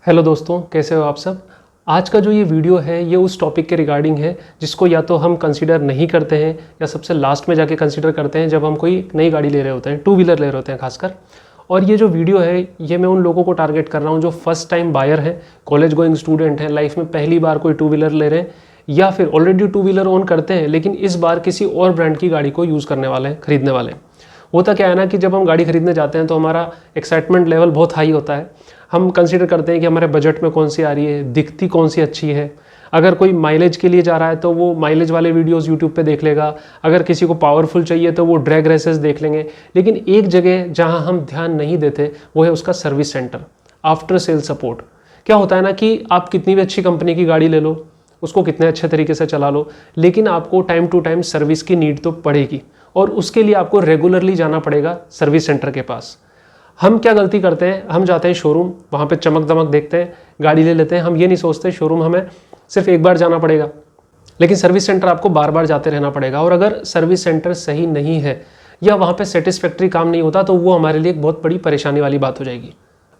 Hello दोस्तों, कैसे हो आप सब। आज का जो ये वीडियो है ये उस टॉपिक के रिगार्डिंग है जिसको या तो हम कंसीडर नहीं करते हैं या सबसे लास्ट में जाके कंसीडर करते हैं जब हम कोई नई गाड़ी ले रहे होते हैं, टू व्हीलर ले रहे होते हैं खासकर। और ये जो वीडियो है ये मैं उन लोगों को टारगेट कर रहा हूँ जो फर्स्ट टाइम बायर हैं, कॉलेज गोइंग स्टूडेंट हैं, लाइफ में पहली बार कोई टू व्हीलर ले रहे हैं या फिर ऑलरेडी टू व्हीलर ओन करते हैं लेकिन इस बार किसी और ब्रांड की गाड़ी को यूज़ करने वाले हैं, खरीदने वाले हैं। होता क्या है ना कि जब हम गाड़ी खरीदने जाते हैं तो हमारा एक्साइटमेंट लेवल बहुत हाई होता है। हम कंसीडर करते हैं कि हमारे बजट में कौन सी आ रही है, दिखती कौन सी अच्छी है। अगर कोई माइलेज के लिए जा रहा है तो वो माइलेज वाले वीडियोस यूट्यूब पे देख लेगा, अगर किसी को पावरफुल चाहिए तो वो ड्रैग रेसेस देख लेंगे। लेकिन एक जगह जहां हम ध्यान नहीं देते वो है उसका service centre, after sale support. क्या होता है ना कि आप कितनी भी अच्छी कंपनी की गाड़ी ले लो, उसको कितने अच्छे तरीके से चला लो, लेकिन आपको टाइम टू टाइम सर्विस की नीड तो पड़ेगी और उसके लिए आपको रेगुलरली जाना पड़ेगा सर्विस सेंटर के पास। हम क्या गलती करते हैं, हम जाते हैं शोरूम, वहाँ पे चमक दमक देखते हैं, गाड़ी ले लेते हैं। हम ये नहीं सोचते शोरूम हमें सिर्फ एक बार जाना पड़ेगा, लेकिन सर्विस सेंटर आपको बार बार जाते रहना पड़ेगा। और अगर सर्विस सेंटर सही नहीं है या वहाँ पे सेटिस्फैक्ट्री काम नहीं होता तो वो हमारे लिए एक बहुत बड़ी परेशानी वाली बात हो जाएगी।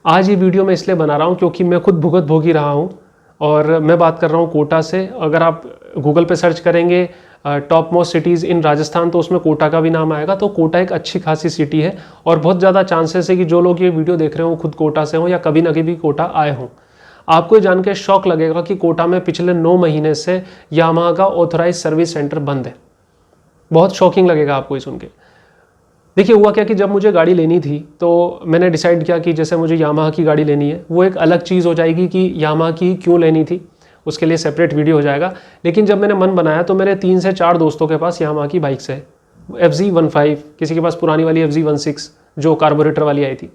आज ये वीडियो मैं इसलिए बना रहा हूँ क्योंकि मैं खुद भुगत भोगी रहा हूँ और मैं बात कर रहा हूँ कोटा से। अगर आप गूगल पे सर्च करेंगे top most cities in Rajasthan तो उसमें कोटा का भी नाम आएगा। तो कोटा एक अच्छी खासी सिटी है और बहुत ज़्यादा चांसेस है कि जो लोग ये वीडियो देख रहे हो खुद कोटा से हों या कभी ना कभी कोटा आए हों। आपको ये जान के शौक लगेगा कि कोटा में पिछले 9 महीने से यामाहा का ऑथराइज सर्विस सेंटर बंद है। बहुत शॉकिंग लगेगा आपको ये सुन के। देखिए हुआ क्या कि जब मुझे गाड़ी लेनी थी तो मैंने डिसाइड किया कि जैसे मुझे यामाहा की गाड़ी लेनी है, वो एक अलग चीज़ हो जाएगी कि यामाहा की क्यों लेनी थी, उसके लिए सेपरेट वीडियो हो जाएगा। लेकिन जब मैंने मन बनाया तो मेरे 3 से 4 दोस्तों के पास यामाहा की बाइक्स है, FZ15, किसी के पास पुरानी वाली FZ16 जो कार्बोरेटर वाली आई थी।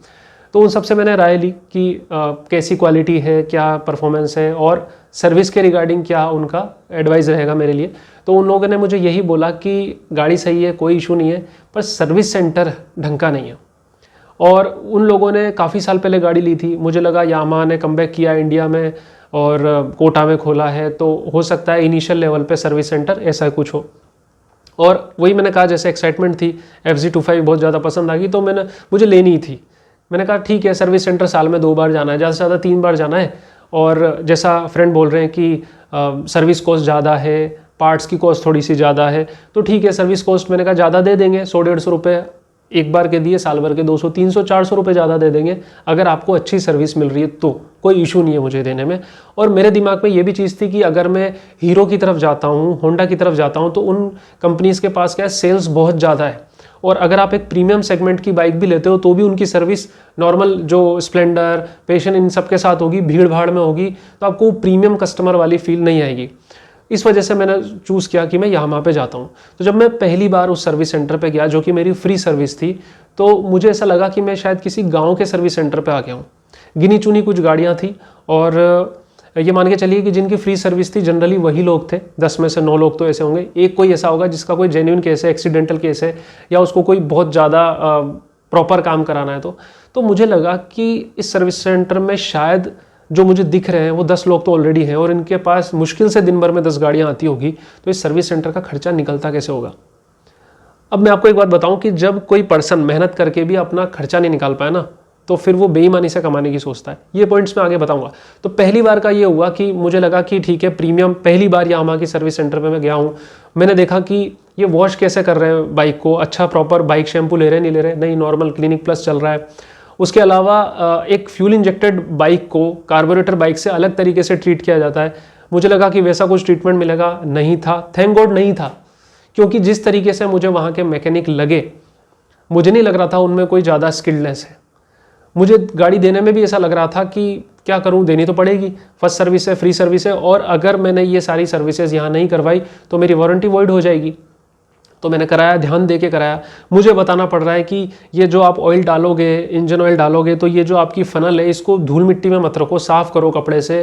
तो उन सबसे मैंने राय ली कि कैसी क्वालिटी है, क्या परफॉर्मेंस है और सर्विस के रिगार्डिंग क्या उनका एडवाइस रहेगा मेरे लिए। तो उन लोगों ने मुझे यही बोला कि गाड़ी सही है, कोई इशू नहीं है, पर सर्विस सेंटर ढंग का नहीं है। और उन लोगों ने काफ़ी साल पहले गाड़ी ली थी, मुझे लगा यामाहा ने कमबैक किया इंडिया में और कोटा में खोला है तो हो सकता है इनिशियल लेवल पे सर्विस सेंटर ऐसा कुछ हो। और वही मैंने कहा, जैसे एक्साइटमेंट थी, FZ25 बहुत ज़्यादा पसंद आ गई तो मुझे लेनी थी। मैंने कहा ठीक है, सर्विस सेंटर साल में 2 बार जाना है, ज़्यादा से ज़्यादा 3 बार जाना है। और जैसा फ्रेंड बोल रहे हैं कि सर्विस कॉस्ट ज़्यादा है, पार्ट्स की कॉस्ट थोड़ी सी ज़्यादा है, तो ठीक है सर्विस कॉस्ट मैंने कहा ज़्यादा दे देंगे, 100-150 रुपये एक बार के दिए, साल भर के 200, 300, 400 रुपये ज़्यादा दे देंगे अगर आपको अच्छी सर्विस मिल रही है तो कोई इशू नहीं है मुझे देने में। और मेरे दिमाग में ये भी चीज़ थी कि अगर मैं हीरो की तरफ जाता हूँ, होंडा की तरफ जाता हूँ तो उन कंपनीज़ के पास क्या है, सेल्स बहुत ज़्यादा है। और अगर आप एक प्रीमियम सेगमेंट की बाइक भी लेते हो तो भी उनकी सर्विस नॉर्मल जो स्प्लेंडर, पैशन इन सब के साथ होगी, भीड़ भाड़ में होगी, तो आपको प्रीमियम कस्टमर वाली फील नहीं आएगी। इस वजह से मैंने चूज़ किया कि मैं यामाहा पे जाता हूँ। तो जब मैं पहली बार उस सर्विस सेंटर पे गया जो कि मेरी फ्री सर्विस थी, तो मुझे ऐसा लगा कि मैं शायद किसी गांव के सर्विस सेंटर पे आ गया हूँ। गिनी चुनी कुछ गाड़ियाँ थी और ये मान के चलिए कि जिनकी फ्री सर्विस थी जनरली वही लोग थे, 10 में से 9 लोग तो ऐसे होंगे। एक कोई ऐसा होगा जिसका कोई जेन्युइन केस है, एक्सीडेंटल केस है या उसको कोई बहुत ज़्यादा प्रॉपर काम कराना है। तो मुझे लगा कि इस सर्विस सेंटर में शायद जो मुझे दिख रहे हैं वो 10 लोग तो ऑलरेडी हैं और इनके पास मुश्किल से दिन भर में 10 गाड़ियाँ आती होगी, तो इस सर्विस सेंटर का खर्चा निकलता कैसे होगा। अब मैं आपको एक बात बताऊं कि जब कोई पर्सन मेहनत करके भी अपना खर्चा नहीं निकाल पाया ना, तो फिर वो बेईमानी से कमाने की सोचता है। ये पॉइंट्स मैं आगे बताऊंगा। तो पहली बार का ये हुआ कि मुझे लगा कि ठीक है प्रीमियम, पहली बार यामाहा की सर्विस सेंटर पे मैं गया हूँ। मैंने देखा कि ये वॉश कैसे कर रहे हैं बाइक को, अच्छा प्रॉपर बाइक शैम्पू ले रहे हैं, नहीं ले रहे, नहीं नॉर्मल क्लिनिक प्लस चल रहा है। उसके अलावा एक फ्यूल इंजेक्टेड बाइक को कार्बोरेटर बाइक से अलग तरीके से ट्रीट किया जाता है। मुझे लगा कि वैसा कुछ ट्रीटमेंट मिलेगा, नहीं था। थैंक गॉड नहीं था, क्योंकि जिस तरीके से मुझे वहाँ के मैकेनिक लगे, मुझे नहीं लग रहा था उनमें कोई ज़्यादा स्किल्डनेस है। मुझे गाड़ी देने में भी ऐसा लग रहा था कि क्या करूँ, देनी तो पड़ेगी, फर्स्ट सर्विस है, फ्री सर्विस है, और अगर मैंने ये सारी सर्विसेज यहाँ नहीं करवाई तो मेरी वारंटी वॉइड हो जाएगी। तो मैंने कराया, ध्यान दे के कराया। मुझे बताना पड़ रहा है कि ये जो आप ऑयल डालोगे, इंजन ऑयल डालोगे, तो ये जो आपकी फनल है इसको धूल मिट्टी में मत रखो, साफ़ करो कपड़े से।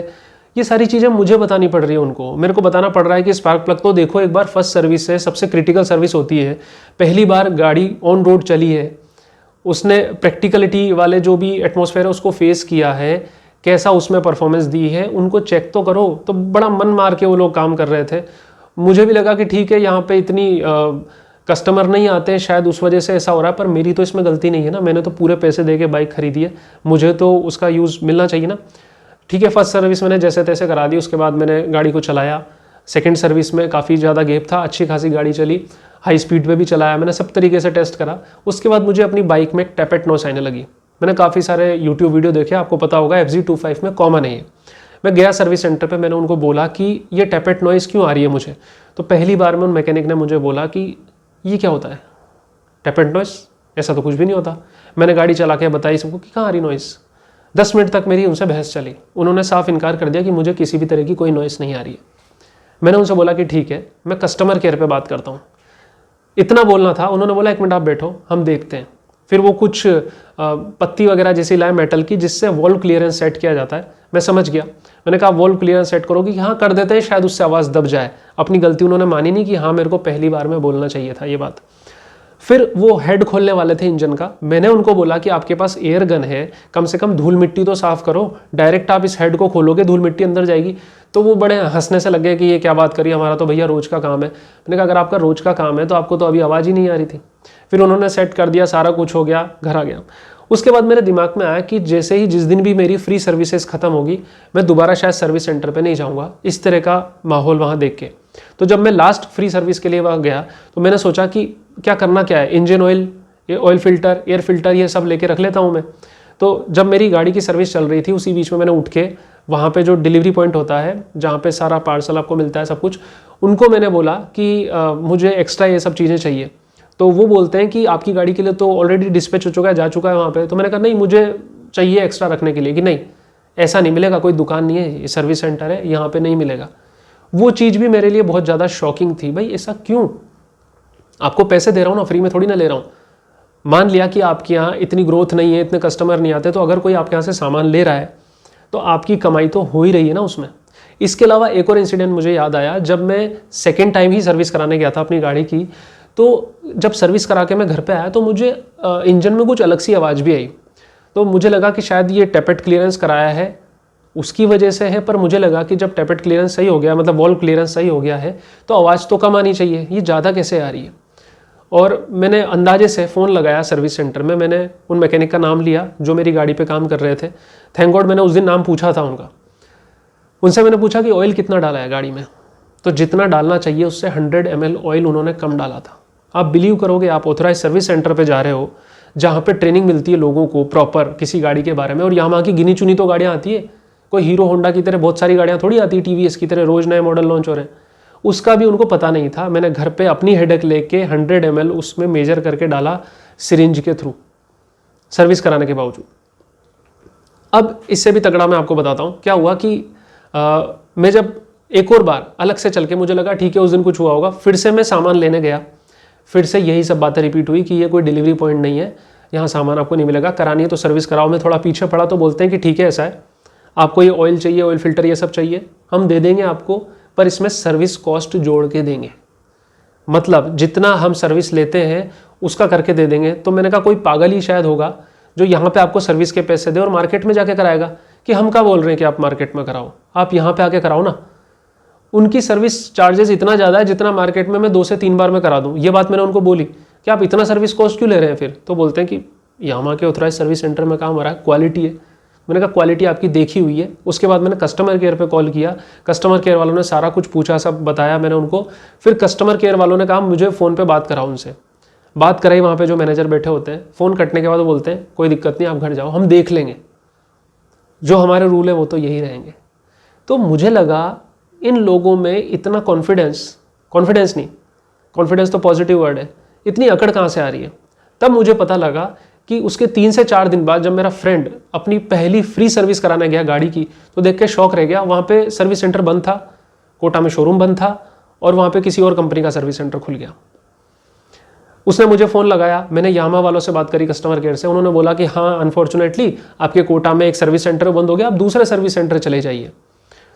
ये सारी चीज़ें मुझे बतानी पड़ रही है उनको। मेरे को बताना पड़ रहा है कि स्पार्क प्लग तो देखो एक बार, फर्स्ट सर्विस है, सबसे क्रिटिकल सर्विस होती है, पहली बार गाड़ी ऑन रोड चली है, उसने प्रैक्टिकलिटी वाले जो भी एटमॉस्फेयर है उसको फेस किया है, कैसा उसमें परफॉर्मेंस दी है, उनको चेक तो करो। तो बड़ा मन मार के वो लोग काम कर रहे थे। मुझे भी लगा कि ठीक है यहाँ पे इतनी कस्टमर नहीं आते हैं, शायद उस वजह से ऐसा हो रहा है, पर मेरी तो इसमें गलती नहीं है ना, मैंने तो पूरे पैसे दे के बाइक खरीदी है, मुझे तो उसका यूज़ मिलना चाहिए ना। ठीक है, फर्स्ट सर्विस मैंने जैसे तैसे करा दी, उसके बाद मैंने गाड़ी को चलाया। सेकंड सर्विस में काफ़ी ज़्यादा गैप था, अच्छी खासी गाड़ी चली, हाई स्पीड पे भी चलाया मैंने, सब तरीके से टेस्ट करा। उसके बाद मुझे अपनी बाइक में एक टैपेट नॉइस आने लगी। मैंने काफ़ी सारे यूट्यूब वीडियो देखे, आपको पता होगा FZ25 में कॉमन है ये। मैं गया सर्विस सेंटर पे, मैंने उनको बोला कि ये टैपेट नॉइस क्यों आ रही है मुझे। तो पहली बार में उन मैकेनिक ने मुझे बोला कि ये क्या होता है टैपेट नॉइस, ऐसा तो कुछ भी नहीं होता। मैंने गाड़ी चला के बताई सबको कि कहाँ आ रही नॉइस। 10 मिनट तक मेरी उनसे बहस चली। उन्होंने साफ इनकार कर दिया कि मुझे किसी भी तरह की कोई नॉइस नहीं आ रही है। मैंने उनसे बोला कि ठीक है, मैं कस्टमर केयर पे बात करता हूँ, इतना बोलना था। उन्होंने बोला 1 मिनट आप बैठो, हम देखते हैं। फिर वो कुछ पत्ती वगैरह जैसी लाए मेटल की, जिससे वॉल्व क्लियरेंस सेट किया जाता है। मैं समझ गया। मैंने कहा वॉल्व क्लियरेंस सेट करो कि हाँ कर देते हैं, शायद उससे आवाज़ दब जाए। अपनी गलती उन्होंने मानी नहीं कि हाँ मेरे को पहली बार में बोलना चाहिए था ये बात। फिर वो हेड खोलने वाले थे इंजन का। मैंने उनको बोला कि आपके पास एयर गन है, कम से कम धूल मिट्टी तो साफ करो, डायरेक्ट आप इस हेड को खोलोगे धूल मिट्टी अंदर जाएगी। तो वो बड़े हंसने से लगे कि ये क्या बात करी, हमारा तो भैया रोज का काम है। मैंने कहा अगर आपका रोज का काम है तो आपको तो अभी आवाज़ ही नहीं आ रही थी। फिर उन्होंने सेट कर दिया, सारा कुछ हो गया, घर आ गया। उसके बाद मेरे दिमाग में आया कि जैसे ही जिस दिन भी मेरी फ्री सर्विसेज खत्म होगी, मैं दोबारा शायद सर्विस सेंटर पे नहीं जाऊंगा, इस तरह का माहौल वहाँ देख के। तो जब मैं लास्ट फ्री सर्विस के लिए वहाँ गया तो मैंने सोचा कि क्या करना क्या है, इंजन ऑयल, ये ऑयल फिल्टर, एयर फिल्टर, ये सब लेके रख लेता हूँ मैं। तो जब मेरी गाड़ी की सर्विस चल रही थी, उसी बीच में मैंने उठ के वहाँ पे जो डिलीवरी पॉइंट होता है, जहाँ पे सारा पार्सल आपको मिलता है सब कुछ, उनको मैंने बोला कि मुझे एक्स्ट्रा ये सब चीज़ें चाहिए। तो वो बोलते हैं कि आपकी गाड़ी के लिए तो ऑलरेडी डिस्पैच हो चुका है, जा चुका है वहाँ पे। तो मैंने कहा नहीं, मुझे चाहिए एक्स्ट्रा रखने के लिए। कि नहीं, ऐसा नहीं मिलेगा, कोई दुकान नहीं है, ये सर्विस सेंटर है, यहाँ पे नहीं मिलेगा। वो चीज़ भी मेरे लिए बहुत ज़्यादा शॉकिंग थी। भाई ऐसा क्यों, आपको पैसे दे रहा हूँ ना, फ्री में थोड़ी ना ले रहा हूँ। मान लिया कि आपके यहाँ इतनी ग्रोथ नहीं है, इतने कस्टमर नहीं आते, तो अगर कोई आपके यहाँ से सामान ले रहा है तो आपकी कमाई तो हो ही रही है ना उसमें। इसके अलावा एक और इंसिडेंट मुझे याद आया, जब मैं सेकेंड टाइम ही सर्विस कराने गया था अपनी गाड़ी की। तो जब सर्विस करा के मैं घर पे आया तो मुझे इंजन में कुछ अलग सी आवाज़ भी आई। तो मुझे लगा कि शायद ये टैपेट क्लियरेंस कराया है उसकी वजह से है, पर मुझे लगा कि जब टैपेट क्लियरेंस सही हो गया, मतलब वॉल्व क्लियरेंस सही हो गया है, तो आवाज़ तो कम आनी चाहिए, ये ज़्यादा कैसे आ रही है। और मैंने अंदाजे से फ़ोन लगाया सर्विस सेंटर में। मैंने उन मैकेनिक का नाम लिया जो मेरी गाड़ी पे काम कर रहे थे। थैंक गॉड मैंने उस दिन नाम पूछा था उनका। उनसे मैंने पूछा कि ऑयल कितना डाला है गाड़ी में। तो जितना डालना चाहिए उससे 100 ml ऑयल उन्होंने कम डाला था। आप बिलीव करोगे, आप ऑथराइज सर्विस सेंटर पे जा रहे हो जहाँ पे ट्रेनिंग मिलती है लोगों को प्रॉपर किसी गाड़ी के बारे में, और यहाँ की गिनी चुनी तो गाड़ियाँ आती है, कोई हीरो होंडा की तरह बहुत सारी गाड़ियाँ थोड़ी आती है, TVS की तरह रोज़ नए मॉडल लॉन्च हो रहे हैं। उसका भी उनको पता नहीं था। मैंने घर पे अपनी हेडेक लेके 100 ml उसमें मेजर करके डाला सिरिंज के थ्रू, सर्विस कराने के बावजूद। अब इससे भी तगड़ा मैं आपको बताता हूँ क्या हुआ कि मैं जब एक और बार अलग से चल के, मुझे लगा ठीक है उस दिन कुछ हुआ होगा, फिर से मैं सामान लेने गया, फिर से यही सब बातें रिपीट हुई कि ये कोई डिलीवरी पॉइंट नहीं है, यहाँ सामान आपको नहीं मिलेगा, करानी है तो सर्विस कराओ। मैं थोड़ा पीछे पड़ा तो बोलते हैं कि ठीक है ऐसा है, आपको ये ऑयल चाहिए, ऑयल फिल्टर ये सब चाहिए, हम दे देंगे आपको, पर इसमें सर्विस कॉस्ट जोड़ के देंगे, मतलब जितना हम सर्विस लेते हैं उसका करके दे देंगे। तो मैंने कहा कोई पागल ही शायद होगा जो यहाँ पे आपको सर्विस के पैसे दे और मार्केट में जाके कराएगा। कि हम क्या बोल रहे हैं कि आप मार्केट में कराओ, आप यहाँ पे आके कराओ ना। उनकी सर्विस चार्जेस इतना ज़्यादा है जितना मार्केट में मैं 2 से 3 बार में करा दूँ। ये बात मैंने उनको बोली कि आप इतना सर्विस कॉस्ट क्यों ले रहे हैं फिर। तो बोलते हैं कि यहाँ के ऑथराइज सर्विस सेंटर में काम हो रहा है, क्वालिटी है। मैंने कहा क्वालिटी आपकी देखी हुई है। उसके बाद मैंने कस्टमर केयर पे कॉल किया, कस्टमर केयर वालों ने सारा कुछ पूछा, सब बताया मैंने उनको। फिर कस्टमर केयर वालों ने कहा मुझे फ़ोन पे बात कराओ उनसे। बात कराई, वहाँ पे जो मैनेजर बैठे होते हैं। फ़ोन कटने के बाद वो बोलते हैं कोई दिक्कत नहीं, आप घर जाओ, हम देख लेंगे, जो हमारे रूल है वो तो यही रहेंगे। तो मुझे लगा इन लोगों में इतना कॉन्फिडेंस नहीं, कॉन्फिडेंस तो पॉजिटिव वर्ड है, इतनी अकड़ कहाँ से आ रही है। तब मुझे पता लगा कि उसके 3 से 4 दिन बाद जब मेरा फ्रेंड अपनी पहली फ्री सर्विस कराने गया गाड़ी की, तो देख के शौक रह गया। वहाँ पे सर्विस सेंटर बंद था, कोटा में शोरूम बंद था, और वहाँ पे किसी और कंपनी का सर्विस सेंटर खुल गया। उसने मुझे फ़ोन लगाया, मैंने यामा वालों से बात करी, कस्टमर केयर से। उन्होंने बोला कि हाँ अनफॉर्चुनेटली आपके कोटा में एक सर्विस सेंटर बंद हो गया, आप दूसरे सर्विस सेंटर चले जाइए।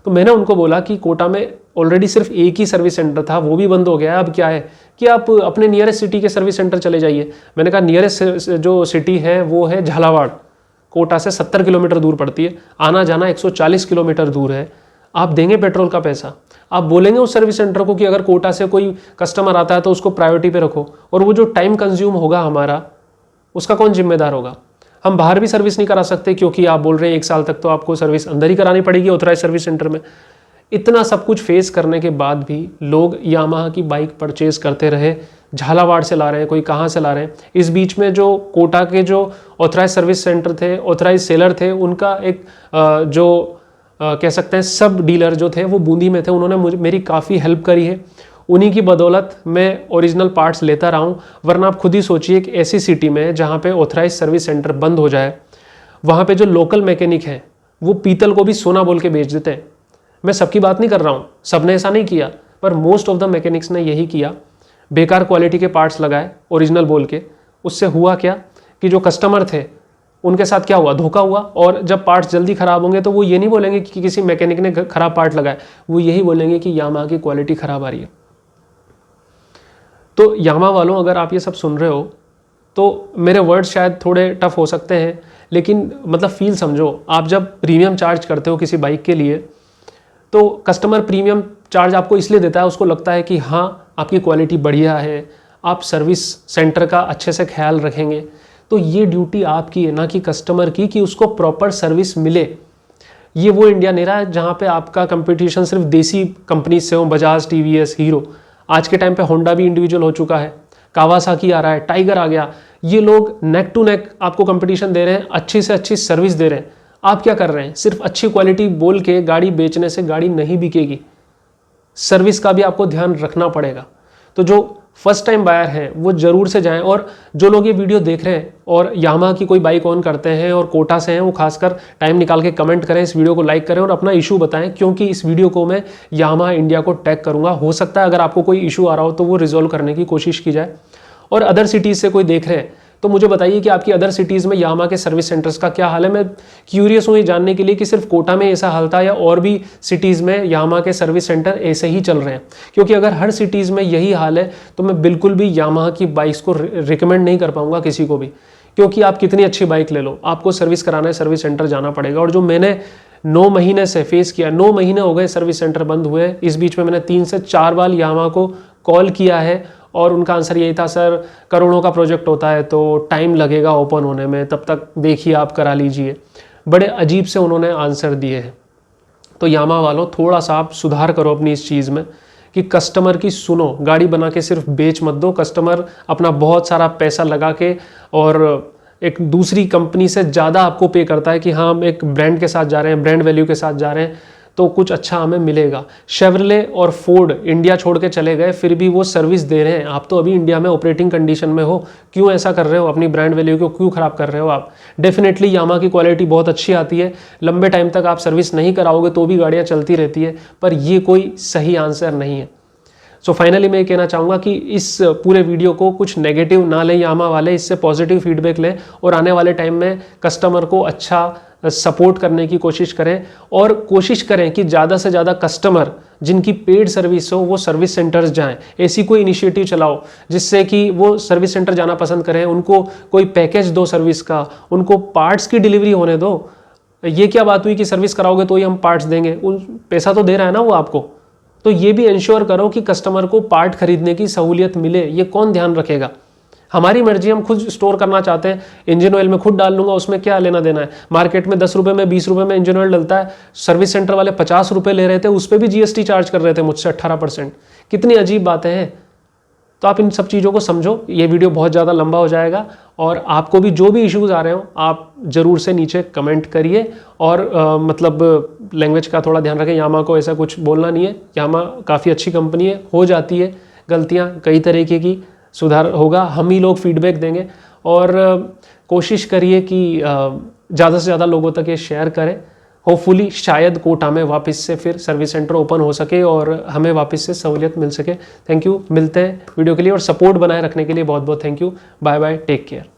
तो मैंने उनको बोला कि कोटा में ऑलरेडी सिर्फ एक ही सर्विस सेंटर था, वो भी बंद हो गया है, अब क्या है कि आप अपने नियरेस्ट सिटी के सर्विस सेंटर चले जाइए। मैंने कहा नियरेस्ट जो सिटी है वो है झालावाड़, कोटा से 70 किलोमीटर दूर पड़ती है, आना जाना 140 किलोमीटर दूर है। आप देंगे पेट्रोल का पैसा, आप बोलेंगे उस सर्विस सेंटर को कि अगर कोटा से कोई कस्टमर आता है तो उसको प्रायोरिटी पे रखो, और वो जो टाइम कंज्यूम होगा हमारा, उसका कौन जिम्मेदार होगा। हम बाहर भी सर्विस नहीं करा सकते क्योंकि आप बोल रहे हैं 1 साल तक तो आपको सर्विस अंदर ही करानी पड़ेगी ऑथराइज सर्विस सेंटर में। इतना सब कुछ फेस करने के बाद भी लोग यामाहा की बाइक परचेज करते रहे, झालावाड़ से ला रहे हैं, कोई कहाँ से ला रहे हैं। इस बीच में जो कोटा के जो ऑथराइज सर्विस सेंटर थे, ऑथराइज सेलर थे, उनका एक कह सकते हैं सब डीलर जो थे वो बूंदी में थे, उन्होंने मेरी काफ़ी हेल्प करी है। उन्हीं की बदौलत मैं ओरिजिनल पार्ट्स लेता रहा हूँ। वरना आप खुद ही सोचिए एक ऐसी सिटी में जहाँ पे ऑथराइज सर्विस सेंटर बंद हो जाए, वहाँ पे जो लोकल मैकेनिक हैं वो पीतल को भी सोना बोल के बेच देते हैं। मैं सबकी बात नहीं कर रहा हूँ, सबने ऐसा नहीं किया, पर मोस्ट ऑफ द मैकेनिक्स ने यही किया, बेकार क्वालिटी के पार्ट्स लगाए ओरिजिनल बोल के। उससे हुआ क्या कि जो कस्टमर थे उनके साथ क्या हुआ, धोखा हुआ। और जब पार्ट्स जल्दी ख़राब होंगे तो वो ये नहीं बोलेंगे कि किसी मैकेनिक ने ख़राब पार्ट लगाए, वो यही बोलेंगे कि यामाहा की क्वालिटी ख़राब आ रही है। तो यामाहा वालों, अगर आप ये सब सुन रहे हो तो मेरे वर्ड्स शायद थोड़े टफ हो सकते हैं, लेकिन मतलब फील समझो। आप जब प्रीमियम चार्ज करते हो किसी बाइक के लिए तो कस्टमर प्रीमियम चार्ज आपको इसलिए देता है, उसको लगता है कि हाँ आपकी क्वालिटी बढ़िया है, आप सर्विस सेंटर का अच्छे से ख्याल रखेंगे। तो ये ड्यूटी आपकी है, ना कि कस्टमर की, कि उसको प्रॉपर सर्विस मिले। ये वो इंडिया नहीं रहा है जहाँ पे आपका कंपटीशन सिर्फ देसी कंपनी से हो, बजाज, टीवीएस, हीरो। आज के टाइम पे होंडा भी इंडिविजुअल हो चुका है, कावासाकी आ रहा है, टाइगर आ गया। ये लोग नेक टू नेक आपको कंपटीशन दे रहे हैं, अच्छी से अच्छी सर्विस दे रहे हैं। आप क्या कर रहे हैं, सिर्फ अच्छी क्वालिटी बोल के गाड़ी बेचने से गाड़ी नहीं बिकेगी। सर्विस का भी आपको ध्यान रखना पड़ेगा। तो जो फर्स्ट टाइम बायर हैं वो जरूर से जाएं। और जो लोग ये वीडियो देख रहे हैं और यामाहा की कोई बाइक ऑन करते हैं और कोटा से हैं, वो खासकर टाइम निकाल के कमेंट करें, इस वीडियो को लाइक करें और अपना इशू बताएं, क्योंकि इस वीडियो को मैं यामाहा इंडिया को टैग करूंगा। हो सकता है अगर आपको कोई इशू आ रहा हो तो वो रिजॉल्व करने की कोशिश की जाए। और अदर सिटीज़ से कोई देख रहे हैं तो मुझे बताइए कि आपकी अदर सिटीज़ में यामाहा के सर्विस सेंटर्स का क्या हाल है। मैं क्यूरियस हूँ ये जानने के लिए कि सिर्फ कोटा में ऐसा हाल था या और भी सिटीज़ में यामाहा के सर्विस सेंटर ऐसे ही चल रहे हैं। क्योंकि अगर हर सिटीज़ में यही हाल है तो मैं बिल्कुल भी यामाहा की बाइक्स को रिकमेंड नहीं कर पाऊंगा किसी को भी। क्योंकि आप कितनी अच्छी बाइक ले लो, आपको सर्विस कराना है, सर्विस सेंटर जाना पड़ेगा। और जो मैंने 9 महीने से फेस किया, 9 महीने हो गए सर्विस सेंटर बंद हुए, इस बीच में मैंने 3 से 4 बार यामाहा को कॉल किया है और उनका आंसर यही था, सर करोड़ों का प्रोजेक्ट होता है तो टाइम लगेगा ओपन होने में, तब तक देखिए आप करा लीजिए। बड़े अजीब से उन्होंने आंसर दिए हैं। तो यामाहा वालों, थोड़ा सा आप सुधार करो अपनी इस चीज़ में कि कस्टमर की सुनो, गाड़ी बना के सिर्फ बेच मत दो। कस्टमर अपना बहुत सारा पैसा लगा के और एक दूसरी कंपनी से ज़्यादा आपको पे करता है कि हाँ हम एक ब्रांड के साथ जा रहे हैं, ब्रांड वैल्यू के साथ जा रहे हैं तो कुछ अच्छा हमें मिलेगा। शेवरले और फोर्ड इंडिया छोड़ के चले गए, फिर भी वो सर्विस दे रहे हैं। आप तो अभी इंडिया में ऑपरेटिंग कंडीशन में हो, क्यों ऐसा कर रहे हो, अपनी ब्रांड वैल्यू को क्यों ख़राब कर रहे हो आप। डेफिनेटली यामाहा की क्वालिटी बहुत अच्छी आती है, लंबे टाइम तक आप सर्विस नहीं कराओगे तो भी गाड़ियाँ चलती रहती है, पर ये कोई सही आंसर नहीं है। सो फाइनली मैं ये कहना चाहूँगा कि इस पूरे वीडियो को कुछ नेगेटिव ना लें यामाहा वाले, इससे पॉजिटिव फीडबैक लें और आने वाले टाइम में कस्टमर को अच्छा सपोर्ट करने की कोशिश करें। और कोशिश करें कि ज़्यादा से ज़्यादा कस्टमर जिनकी पेड सर्विस हो वो सर्विस सेंटर्स जाएं। ऐसी कोई इनिशिएटिव चलाओ जिससे कि वो सर्विस सेंटर जाना पसंद करें, उनको कोई पैकेज दो सर्विस का, उनको पार्ट्स की डिलीवरी होने दो। ये क्या बात हुई कि सर्विस कराओगे तो ही हम पार्ट्स देंगे, उन पैसा तो दे रहा है ना वो आपको। तो ये भी इंश्योर करो कि कस्टमर को पार्ट खरीदने की सहूलियत मिले। ये कौन ध्यान रखेगा, हमारी मर्जी, हम खुद स्टोर करना चाहते हैं, इंजन ऑयल में खुद डाल लूंगा, उसमें क्या लेना देना है। मार्केट में 10 रुपये में 20 रुपये में इंजन ऑयल डलता है, सर्विस सेंटर वाले 50 रुपये ले रहे थे, उस पर भी जीएसटी चार्ज कर रहे थे मुझसे 18%। कितनी अजीब बातें हैं। तो आप इन सब चीज़ों को समझो। ये वीडियो बहुत ज़्यादा लंबा हो जाएगा और आपको भी जो भी इश्यूज़ आ रहे हो आप ज़रूर से नीचे कमेंट करिए। और मतलब लैंग्वेज का थोड़ा ध्यान रखें, यामाहा को ऐसा कुछ बोलना नहीं है। यामाहा काफ़ी अच्छी कंपनी है, हो जाती है गलतियाँ कई तरीके की, सुधार होगा, हम ही लोग फीडबैक देंगे। और कोशिश करिए कि ज़्यादा से ज़्यादा लोगों तक ये शेयर करें। होपफुली शायद कोटा में वापस से फिर सर्विस सेंटर ओपन हो सके और हमें वापस से सहूलियत मिल सके। थैंक यू, मिलते हैं वीडियो के लिए और सपोर्ट बनाए रखने के लिए बहुत बहुत thank you. Bye bye, take care.